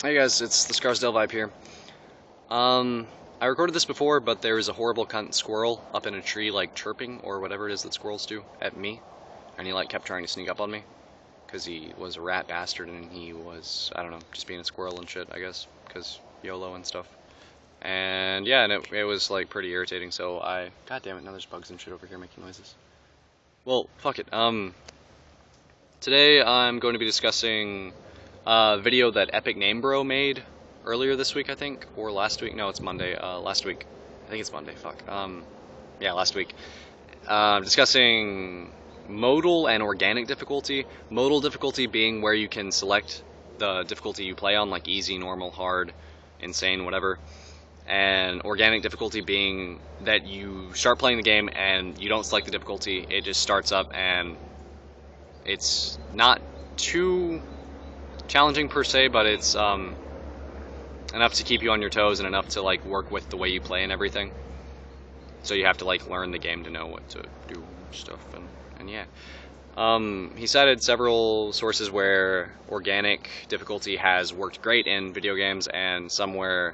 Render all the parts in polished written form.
Hey guys, it's the Scarsdale Vibe here. I recorded this before, but there was a horrible cunt squirrel up in a tree, like chirping or whatever it is that squirrels do at me, and he like kept trying to sneak up on me because he was a rat bastard and he was, I don't know, just being a squirrel and shit, I guess, because YOLO and stuff. And yeah, and it was like pretty irritating. So God damn it, now there's bugs and shit over here making noises. Well, fuck it. Today I'm going to be discussing a video that epicnamebro made earlier this week, I think, or last week. No, it's Monday. Last week. I think it's Monday. Fuck. Yeah, last week. Discussing modal and organic difficulty. Modal difficulty being where you can select the difficulty you play on, like easy, normal, hard, insane, whatever. And organic difficulty being that you start playing the game and you don't select the difficulty. It just starts up and it's not too challenging per se, but it's enough to keep you on your toes and enough to like work with the way you play and everything. So you have to like learn the game to know what to do stuff and yeah. He cited several sources where organic difficulty has worked great in video games and some where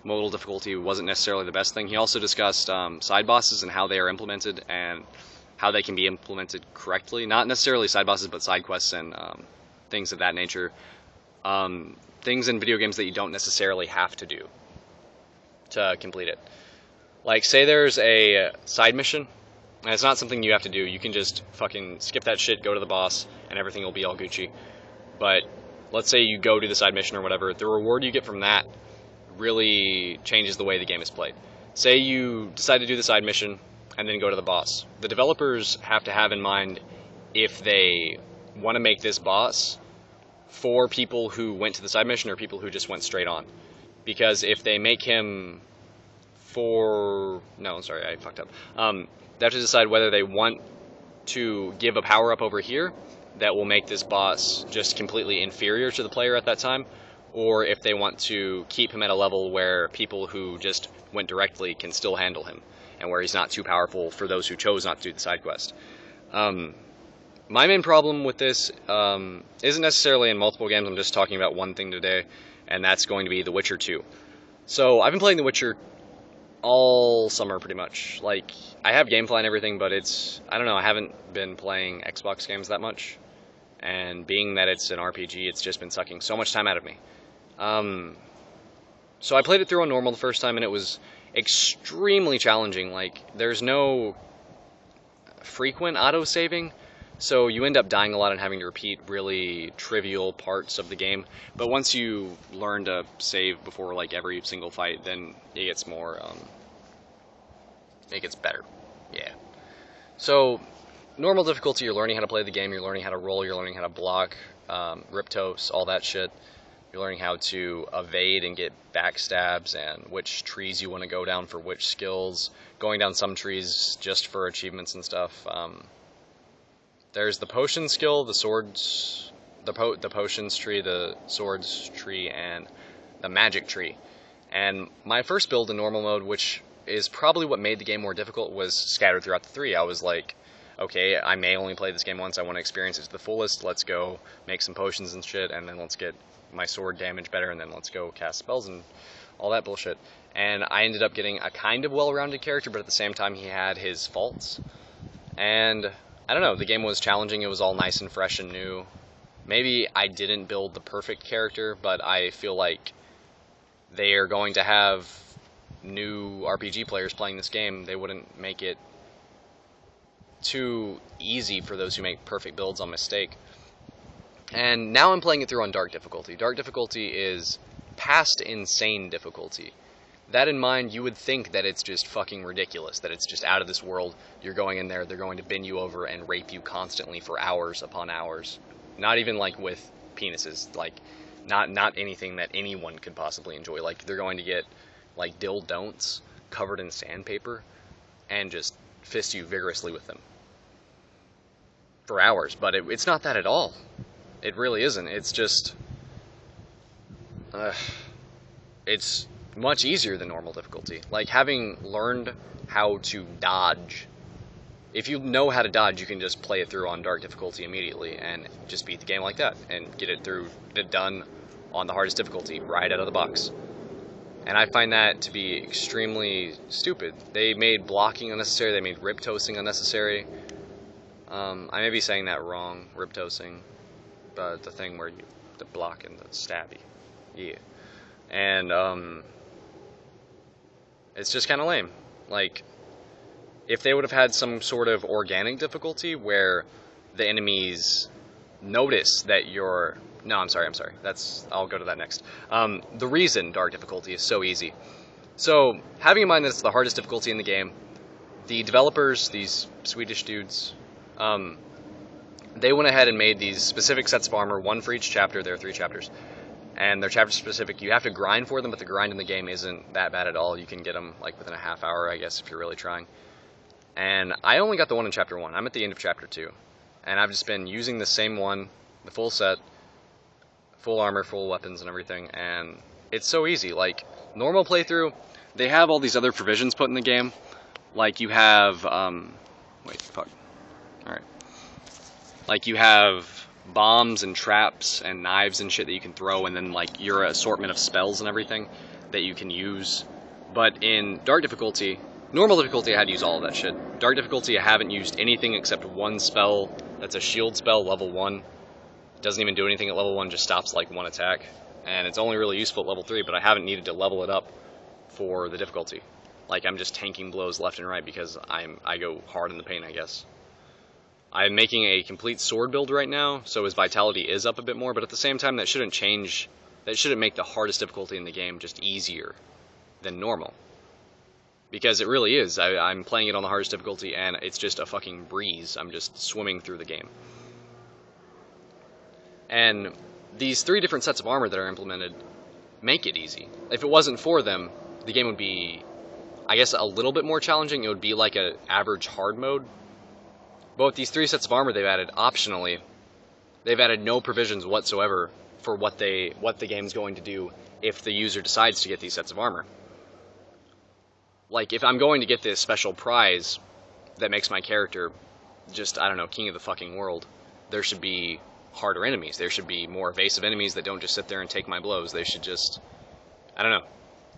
modal difficulty wasn't necessarily the best thing. He also discussed side bosses and how they are implemented and how they can be implemented correctly. Not necessarily side bosses, but side quests and things of that nature. Things in video games that you don't necessarily have to do to complete it. Like, say there's a side mission, and it's not something you have to do. You can just fucking skip that shit, go to the boss, and everything will be all Gucci. But let's say you go do the side mission or whatever, the reward you get from that really changes the way the game is played. Say you decide to do the side mission and then go to the boss. The developers have to have in mind if they want to make this boss for people who went to the side mission or people who just went straight on. Because if they make him no, sorry, I fucked up. They have to decide whether they want to give a power-up over here that will make this boss just completely inferior to the player at that time, or if they want to keep him at a level where people who just went directly can still handle him, and where he's not too powerful for those who chose not to do the side quest. My main problem with this isn't necessarily in multiple games. I'm just talking about one thing today, and that's going to be The Witcher 2. So I've been playing The Witcher all summer pretty much. Like, I have Gamefly and everything, but I don't know, I haven't been playing Xbox games that much. And being that it's an RPG, it's just been sucking so much time out of me. So I played it through on normal the first time, and it was extremely challenging. Like, there's no frequent auto-saving, so you end up dying a lot and having to repeat really trivial parts of the game. But once you learn to save before like every single fight, then it gets more, it gets better. Yeah. So normal difficulty, you're learning how to play the game, you're learning how to roll, you're learning how to block, riptos, all that shit. You're learning how to evade and get backstabs and which trees you want to go down for which skills, going down some trees just for achievements and stuff. There's the potion skill, the swords, the potions tree, the swords tree, and the magic tree. And my first build in normal mode, which is probably what made the game more difficult, was scattered throughout the three. I was like, okay, I may only play this game once, I want to experience it to the fullest, let's go make some potions and shit, and then let's get my sword damage better, and then let's go cast spells and all that bullshit. And I ended up getting a kind of well-rounded character, but at the same time he had his faults. And I don't know, the game was challenging, it was all nice and fresh and new. Maybe I didn't build the perfect character, but I feel like they are going to have new RPG players playing this game. They wouldn't make it too easy for those who make perfect builds on mistake. And now I'm playing it through on dark difficulty. Dark difficulty is past insane difficulty. That in mind, you would think that it's just fucking ridiculous, that it's just out of this world. You're going in there, they're going to bend you over and rape you constantly for hours upon hours. Not even like with penises, like not anything that anyone could possibly enjoy. Like, they're going to get like dildos covered in sandpaper and just fist you vigorously with them for hours. But it's not that at all. It really isn't. It's just it's much easier than normal difficulty. Like, having learned how to dodge, if you know how to dodge, you can just play it through on dark difficulty immediately and just beat the game like that and get it done on the hardest difficulty right out of the box. And I find that to be extremely stupid. They made blocking unnecessary, they made riptoasing unnecessary. I may be saying that wrong, riptoasing, but the thing where you, the block and the stabby. Yeah. And, it's just kind of lame. Like, if they would have had some sort of organic difficulty where the enemies notice that you're... No, I'm sorry. I'll go to that next. The reason dark difficulty is so easy. So, having in mind that it's the hardest difficulty in the game, the developers, these Swedish dudes, they went ahead and made these specific sets of armor, one for each chapter. There are 3 chapters. And they're chapter specific. You have to grind for them, but the grind in the game isn't that bad at all. You can get them like within a half hour, I guess, if you're really trying. And I only got the one in chapter 1. I'm at the end of chapter 2. And I've just been using the same one, the full set, full armor, full weapons and everything, and it's so easy. Like, normal playthrough, they have all these other provisions put in the game. Like, you have, Like, you have bombs and traps and knives and shit that you can throw, and then, like, your assortment of spells and everything that you can use. But in dark difficulty, normal difficulty, I had to use all of that shit. Dark difficulty, I haven't used anything except one spell that's a shield spell, level 1. Doesn't even do anything at level 1, just stops like one attack. And it's only really useful at level 3, but I haven't needed to level it up for the difficulty. Like, I'm just tanking blows left and right because I go hard in the paint, I guess. I'm making a complete sword build right now, so his vitality is up a bit more, but at the same time that shouldn't make the hardest difficulty in the game just easier than normal. Because it really is. I'm playing it on the hardest difficulty, and it's just a fucking breeze. I'm just swimming through the game. And these 3 different sets of armor that are implemented make it easy. If it wasn't for them, the game would be, I guess, a little bit more challenging. It would be like an average hard mode. But with these 3 sets of armor they've added optionally, they've added no provisions whatsoever for what the game's going to do if the user decides to get these sets of armor. Like, if I'm going to get this special prize that makes my character just, I don't know, king of the fucking world, there should be harder enemies. There should be more evasive enemies that don't just sit there and take my blows. They should just, I don't know.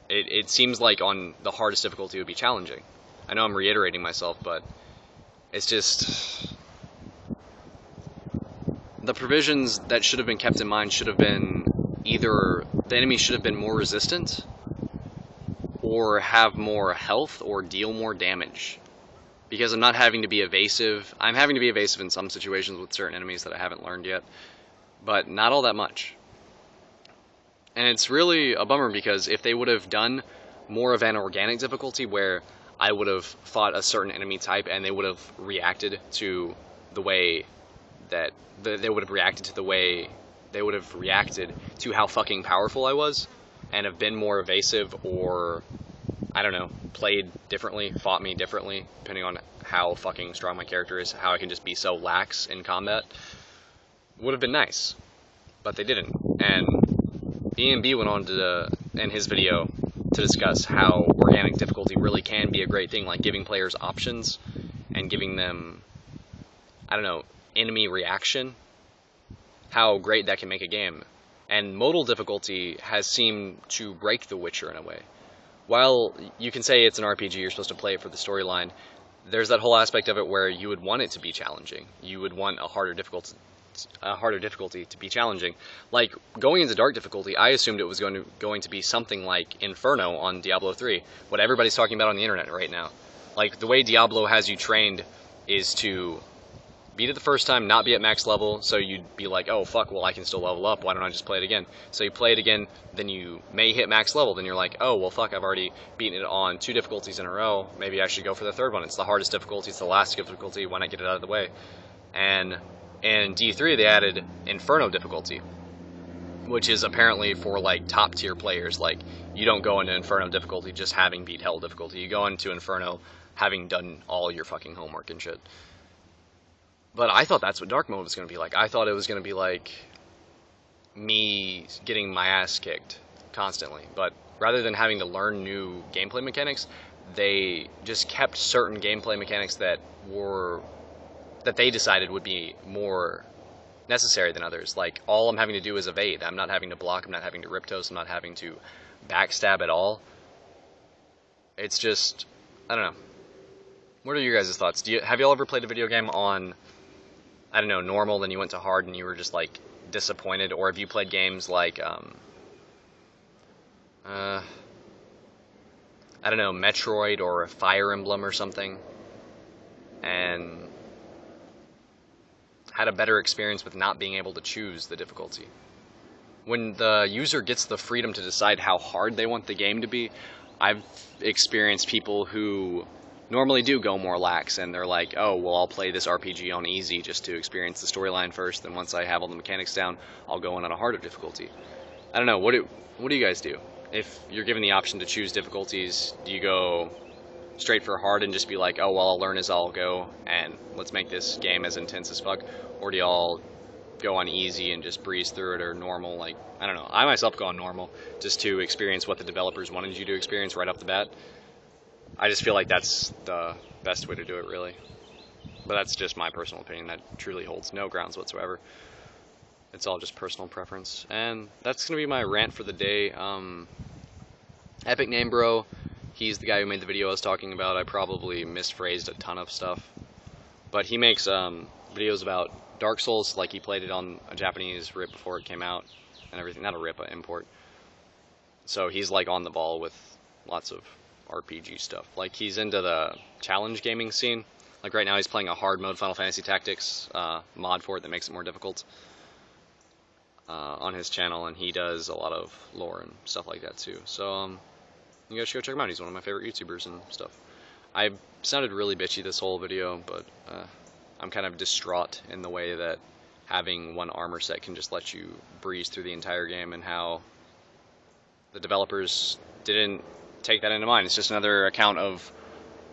It seems like on the hardest difficulty it would be challenging. I know I'm reiterating myself, but it's just... The provisions that should have been kept in mind should have been either the enemy should have been more resistant, or have more health, or deal more damage. Because I'm not having to be evasive. I'm having to be evasive in some situations with certain enemies that I haven't learned yet, but not all that much. And it's really a bummer because if they would have done more of an organic difficulty where I would have fought a certain enemy type and they would have reacted to the way that they would have reacted to how fucking powerful I was, and have been more evasive, or I don't know, played differently, fought me differently, depending on how fucking strong my character is, how I can just be so lax in combat, would have been nice. But they didn't. And ENB went on to, in his video, to discuss how organic difficulty really can be a great thing, like giving players options, and giving them, I don't know, enemy reaction, how great that can make a game. And modal difficulty has seemed to break The Witcher in a way. While you can say it's an RPG, you're supposed to play it for the storyline, there's that whole aspect of it where you would want it to be challenging. You would want a harder difficulty to be challenging. Like, going into dark difficulty, I assumed it was going to be something like Inferno on Diablo 3, what everybody's talking about on the internet right now. Like, the way Diablo has you trained is to beat it the first time, not be at max level, so you'd be like, oh fuck, well I can still level up, why don't I just play it again? So you play it again, then you may hit max level, then you're like, oh well fuck, I've already beaten it on 2 difficulties in a row, maybe I should go for the 3rd one. It's the hardest difficulty, it's the last difficulty, why not get it out of the way? And in D3 they added Inferno difficulty, which is apparently for like top tier players. Like, you don't go into Inferno difficulty just having beat Hell difficulty, you go into Inferno having done all your fucking homework and shit. But I thought that's what dark mode was going to be like. I thought it was going to be like me getting my ass kicked constantly. But rather than having to learn new gameplay mechanics, they just kept certain gameplay mechanics that they decided would be more necessary than others. Like, all I'm having to do is evade. I'm not having to block, I'm not having to rip toast, I'm not having to backstab at all. It's just, I don't know. What are your guys' thoughts? Have y'all ever played a video game on, I don't know, normal, then you went to hard and you were just like disappointed? Or have you played games like, I don't know, Metroid or Fire Emblem or something, and had a better experience with not being able to choose the difficulty? When the user gets the freedom to decide how hard they want the game to be, I've experienced people who normally do go more lax, and they're like, oh, well, I'll play this RPG on easy just to experience the storyline first, then once I have all the mechanics down, I'll go in on a harder difficulty. I don't know, what do you guys do? If you're given the option to choose difficulties, do you go straight for hard and just be like, oh, well, I'll learn as I'll go, and let's make this game as intense as fuck? Or do y'all go on easy and just breeze through it, or normal? Like, I don't know. I myself go on normal just to experience what the developers wanted you to experience right off the bat. I just feel like that's the best way to do it, really. But that's just my personal opinion. That truly holds no grounds whatsoever. It's all just personal preference. And that's going to be my rant for the day. epicnamebro, he's the guy who made the video I was talking about. I probably misphrased a ton of stuff. But he makes videos about Dark Souls, like he played it on a Japanese rip before it came out and everything. Not a rip, an import. So he's like on the ball with lots of RPG stuff. Like, he's into the challenge gaming scene. Like, right now he's playing a hard mode Final Fantasy Tactics mod for it that makes it more difficult on his channel, and he does a lot of lore and stuff like that too. So you guys should go check him out. He's one of my favorite YouTubers and stuff. I sounded really bitchy this whole video, but I'm kind of distraught in the way that having one armor set can just let you breeze through the entire game, and how the developers didn't take that into mind. It's just another account of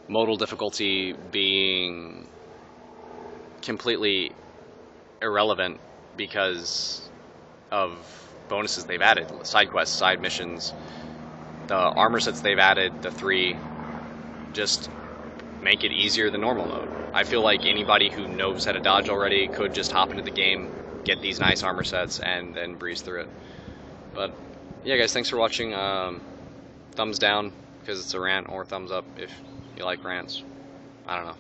modal difficulty being completely irrelevant because of bonuses they've added, side quests, side missions, the armor sets they've added, the 3, just make it easier than normal mode. I feel like anybody who knows how to dodge already could just hop into the game, get these nice armor sets, and then breeze through it. But yeah, guys, thanks for watching. Thumbs down because it's a rant, or thumbs up if you like rants. I don't know.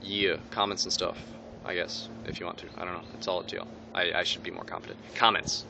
Yeah, comments and stuff, I guess, if you want to. I don't know. It's all up to y'all. I should be more confident. Comments.